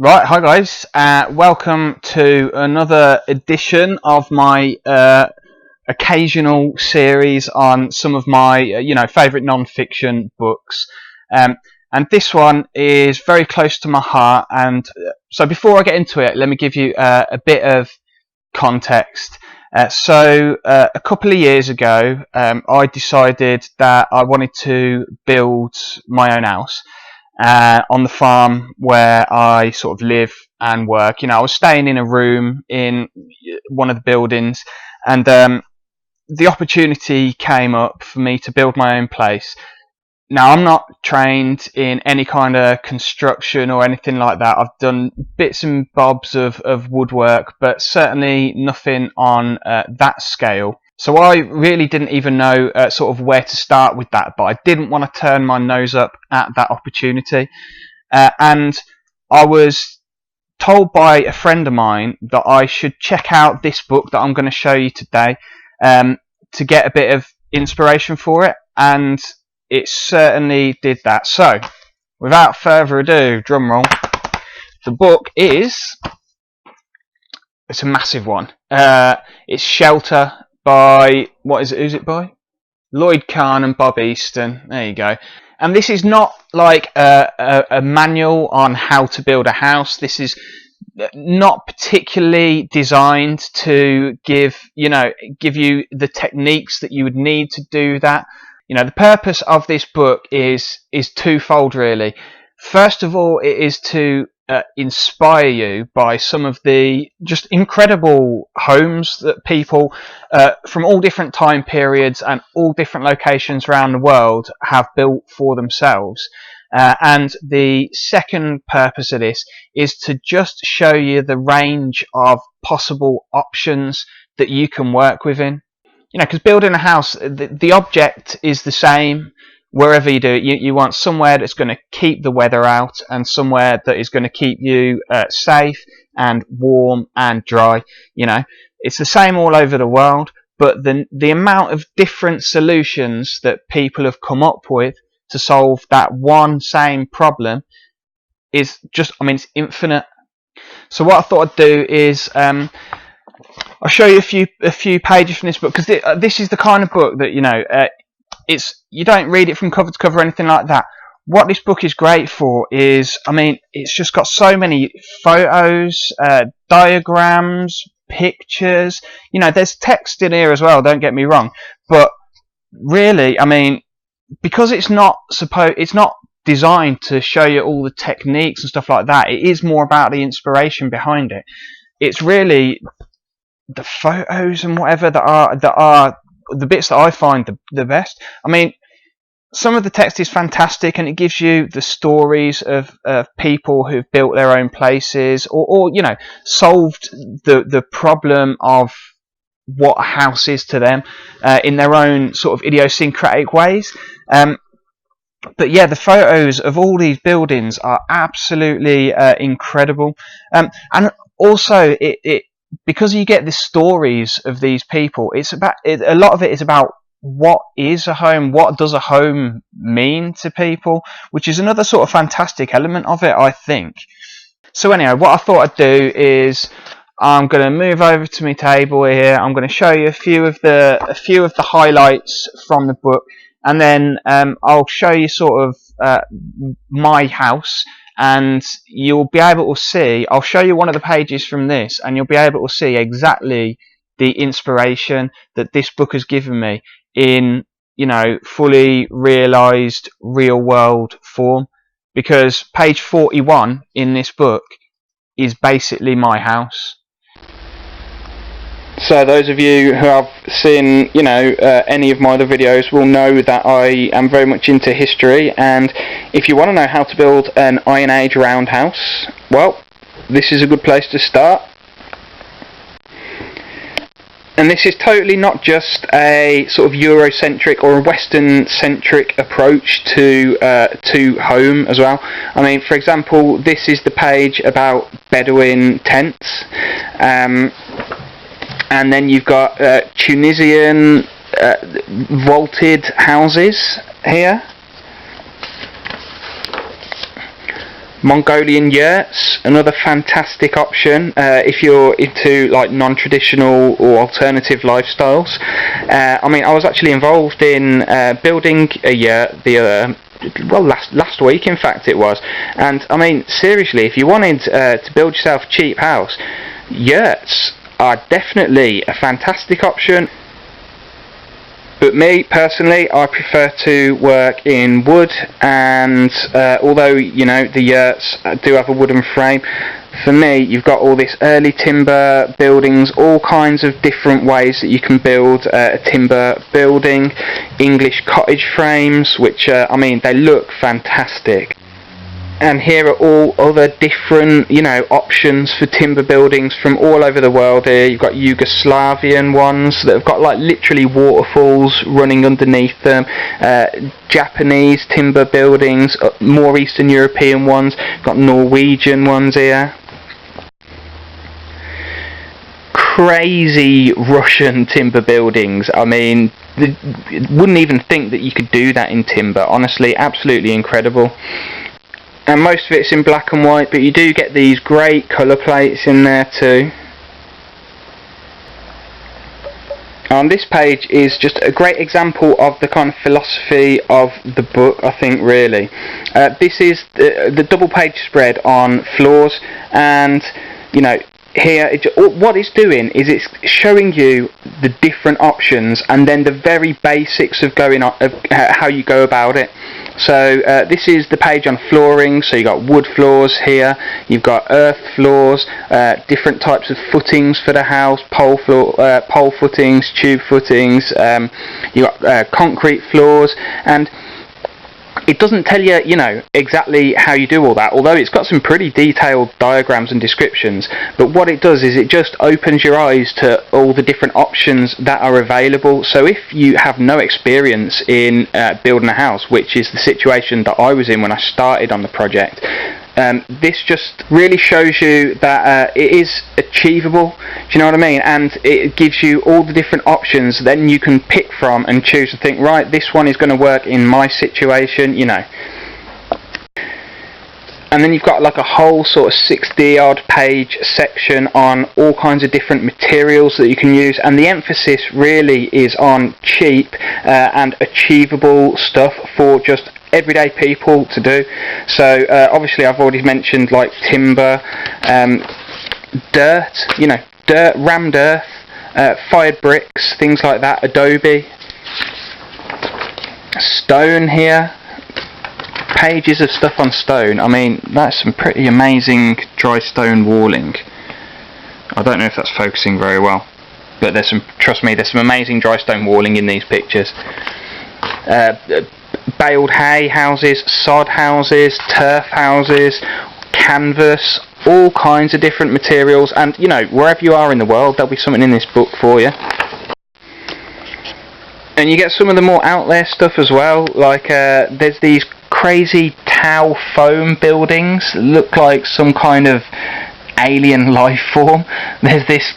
Right, hi guys. Welcome to another edition of my occasional series on some of my, favourite non-fiction books. And this one is very close to my heart. And so, before I get into it, let me give you a bit of context. A couple of years ago, I decided that I wanted to build my own house. On the farm where I sort of live and work. I was staying in a room in one of the buildings, and the opportunity came up for me to build my own place. Now, I'm not trained in any kind of construction or anything like that. I've done bits and bobs of woodwork, but certainly nothing on that scale. So I really didn't even know sort of where to start with that, but I didn't want to turn my nose up at that opportunity. And I was told by a friend of mine that I should check out this book that I'm going to show you today to get a bit of inspiration for it, and it certainly did that. So, without further ado, drum roll, the book it's a massive one. It's Shelter by, who's it by? Lloyd Kahn and Bob Easton. There you go. And this is not like a manual on how to build a house. This is not particularly designed to give you the techniques that you would need to do that. The purpose of this book is twofold, really. First of all, it is to inspire you by some of the just incredible homes that people from all different time periods and all different locations around the world have built for themselves. And the second purpose of this is to just show you the range of possible options that you can work within. Because building a house, the object is the same wherever you do it. You want somewhere that's going to keep the weather out, and somewhere that is going to keep you safe and warm and dry. It's the same all over the world, but the amount of different solutions that people have come up with to solve that one same problem is just, it's infinite. So what I thought I'd do is I'll show you a few pages from this book, because this is the kind of book that you don't read it from cover to cover or anything like that. What this book is great for is, it's just got so many photos, diagrams, pictures. There's text in here as well, don't get me wrong, but really, because it's not designed to show you all the techniques and stuff like that. It is more about the inspiration behind it. It's really the photos and whatever that are the bits that I find the best. Some of the text is fantastic, and it gives you the stories of people who've built their own places, or solved the problem of what a house is to them in their own sort of idiosyncratic ways. But yeah, the photos of all these buildings are absolutely incredible, and also it because you get the stories of these people. A lot of it is about what is a home, what does a home mean to people, which is another sort of fantastic element of it, I think. So anyway, what I thought I'd do is I'm going to move over to my table here. I'm going to show you a few of the highlights from the book, and then I'll show you sort of my house, and you'll be able to see. I'll show you one of the pages from this, and you'll be able to see exactly the inspiration that this book has given me in fully realised real world form. Because page 41 in this book is basically my house. So those of you who have seen, any of my other videos will know that I am very much into history, and if you want to know how to build an Iron Age roundhouse, well, this is a good place to start. And this is totally not just a sort of Eurocentric or a Western-centric approach to home as well. For example, this is the page about Bedouin tents. And then you've got Tunisian vaulted houses here. Mongolian yurts, another fantastic option if you're into like non-traditional or alternative lifestyles. I mean, I was actually involved in building a yurt last week, in fact it was. And I mean, seriously, if you wanted to build yourself a cheap house, yurts are definitely a fantastic option. But me personally, I prefer to work in wood, and although you know the yurts do have a wooden frame, for me you've got all this early timber buildings, all kinds of different ways that you can build a timber building, English cottage frames, which I mean, they look fantastic. And here are all other different, you know, options for timber buildings from all over the world. Here you've got Yugoslavian ones that have got like literally waterfalls running underneath them, Japanese timber buildings, more Eastern European ones, got Norwegian ones here. Crazy Russian timber buildings. I mean, wouldn't even think that you could do that in timber. Honestly, absolutely incredible. And most of it's in black and white, but you do get these great colour plates in there too. On this page is just a great example of the kind of philosophy of the book, I think, really. This is the double page spread on floors, and you know, here what it's doing is it's showing you the different options and then the very basics of how you go about it. So this is the page on flooring. So you've got wood floors here, you've got earth floors, different types of footings for the house, pole footings, tube footings, you've got concrete floors, and it doesn't tell you, you know, exactly how you do all that, although it's got some pretty detailed diagrams and descriptions. But what it does is it just opens your eyes to all the different options that are available. So if you have no experience in building a house, which is the situation that I was in when I started on the project, this just really shows you that it is achievable, do you know what I mean? And it gives you all the different options, then you can pick from and choose and think, right, this one is going to work in my situation, you know. And then you've got like a whole sort of 60 odd page section on all kinds of different materials that you can use, and the emphasis really is on cheap and achievable stuff for just everyday people to do. So obviously I've already mentioned like timber, dirt, you know, rammed earth, fired bricks, things like that, adobe, stone here, pages of stuff on stone. I mean, that's some pretty amazing dry stone walling. I don't know if that's focusing very well, but trust me, there's some amazing dry stone walling in these pictures. Baled hay houses, sod houses, turf houses, canvas, all kinds of different materials, and you know, wherever you are in the world, there'll be something in this book for you. And you get some of the more out there stuff as well, like there's these crazy tau foam buildings that look like some kind of alien life form. There's this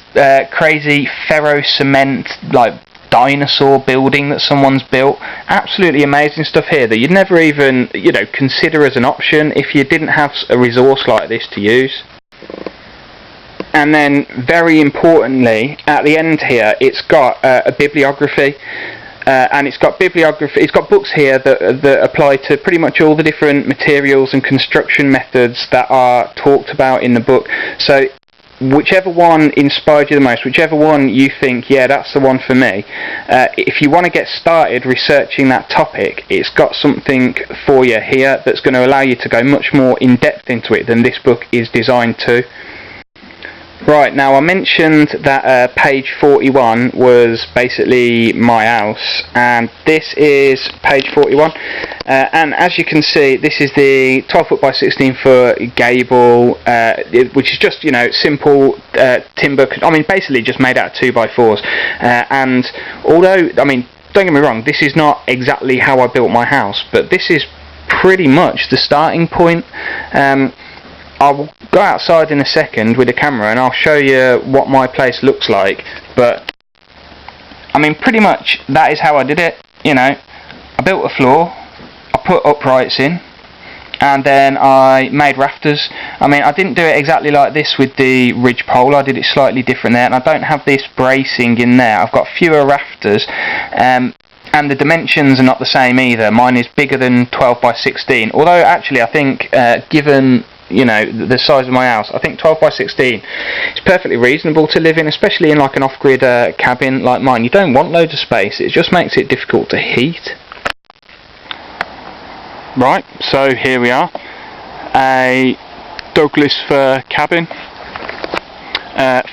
crazy ferro cement like dinosaur building that someone's built. Absolutely amazing stuff here that you'd never even, you know, consider as an option if you didn't have a resource like this to use. And then very importantly, at the end here, it's got a bibliography. And it's got books here that apply to pretty much all the different materials and construction methods that are talked about in the book. So whichever one inspired you the most, whichever one you think, yeah, that's the one for me, if you want to get started researching that topic, it's got something for you here that's going to allow you to go much more in depth into it than this book is designed to. Right, now I mentioned that page 41 was basically my house, and this is page 41, and as you can see, this is the 12 foot by 16 foot gable, which is just, you know, simple timber, I mean basically just made out of 2x4s, and although, I mean, don't get me wrong, this is not exactly how I built my house, but this is pretty much the starting point. I'll go outside in a second with the camera and I'll show you what my place looks like, but I mean pretty much that is how I did it. You know, I built a floor, I put uprights in, and then I made rafters. I mean, I didn't do it exactly like this with the ridge pole, I did it slightly different there, and I don't have this bracing in there. I've got fewer rafters, and the dimensions are not the same either. Mine is bigger than 12 by 16, although actually I think, given the size of my house, I think 12 by 16 is perfectly reasonable to live in, especially in like an off-grid cabin like mine. You don't want loads of space, it just makes it difficult to heat. Right, so here we are, a Douglas Fir Cabin,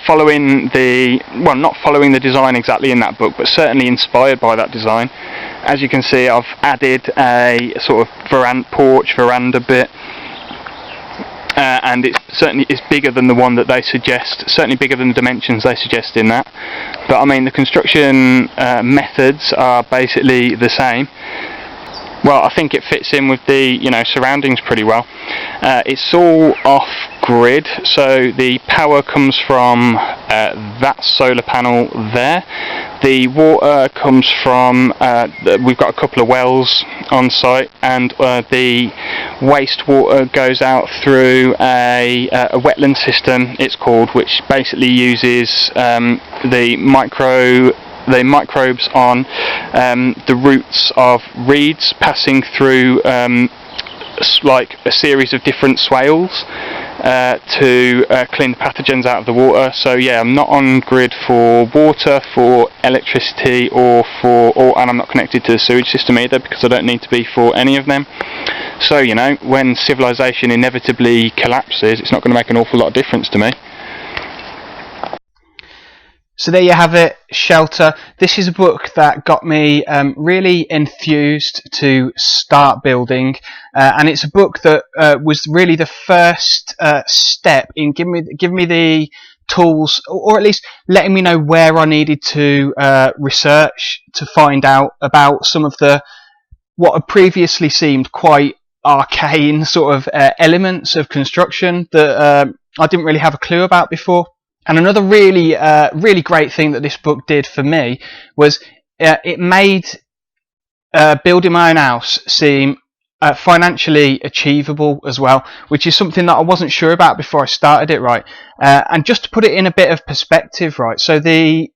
following the, well, not following the design exactly in that book, but certainly inspired by that design. As you can see, I've added a sort of veranda bit, and it's bigger than the one that they suggest, certainly bigger than the dimensions they suggest in that. But I mean, the construction methods are basically the same. Well, I think it fits in with the surroundings pretty well. It's all off grid, so the power comes from that solar panel there. The water comes from, we've got a couple of wells on site, and the wastewater goes out through a wetland system, it's called, which basically uses the microbes on the roots of reeds passing through like a series of different swales to clean the pathogens out of the water. So yeah, I'm not on grid for water, for electricity, and I'm not connected to the sewage system either, because I don't need to be for any of them. So when civilization inevitably collapses, it's not going to make an awful lot of difference to me. So there you have it, Shelter. This is a book that got me really enthused to start building, and it's a book that was really the first step in giving me the tools, or at least letting me know where I needed to research to find out about some of what had previously seemed quite arcane sort of elements of construction that I didn't really have a clue about before. And another really great thing that this book did for me was it made building my own house seem financially achievable as well, which is something that I wasn't sure about before I started it, right? And just to put it in a bit of perspective, right? So the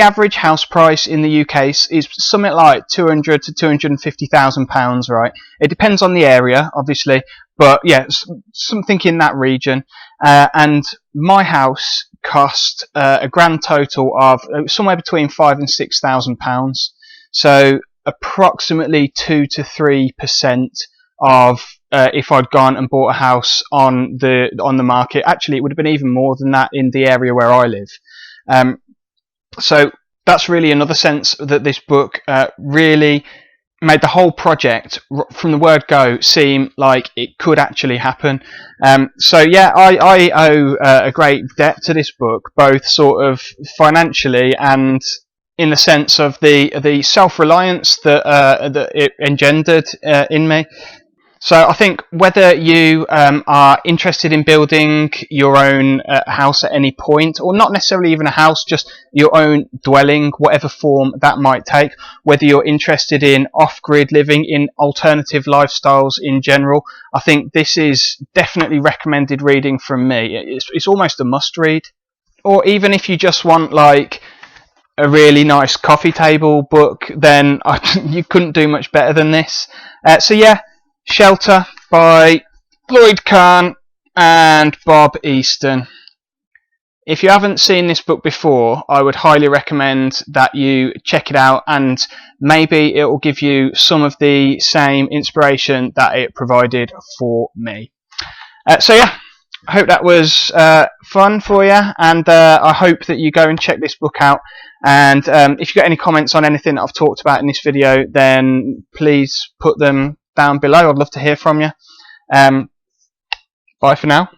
average house price in the UK is something like £200,000 to £250,000, right? It depends on the area, obviously, but yeah, something in that region. And my house cost a grand total of somewhere between £5,000 and £6,000. So approximately 2 to 3% of if I'd gone and bought a house on the market. Actually, it would have been even more than that in the area where I live. So that's really another sense that this book really made the whole project from the word go seem like it could actually happen. So yeah, I owe a great debt to this book, both sort of financially and in the sense of the self-reliance that it engendered in me. So I think whether you are interested in building your own house at any point, or not necessarily even a house, just your own dwelling, whatever form that might take, whether you're interested in off-grid living, in alternative lifestyles in general, I think this is definitely recommended reading from me. It's almost a must-read. Or even if you just want like a really nice coffee table book, then you couldn't do much better than this. So yeah, Shelter by Lloyd Kahn and Bob Easton. If you haven't seen this book before, I would highly recommend that you check it out, and maybe it will give you some of the same inspiration that it provided for me. So yeah, I hope that was fun for you, and I hope that you go and check this book out. And if you've got any comments on anything that I've talked about in this video, then please put them down below. I'd love to hear from you. Bye for now.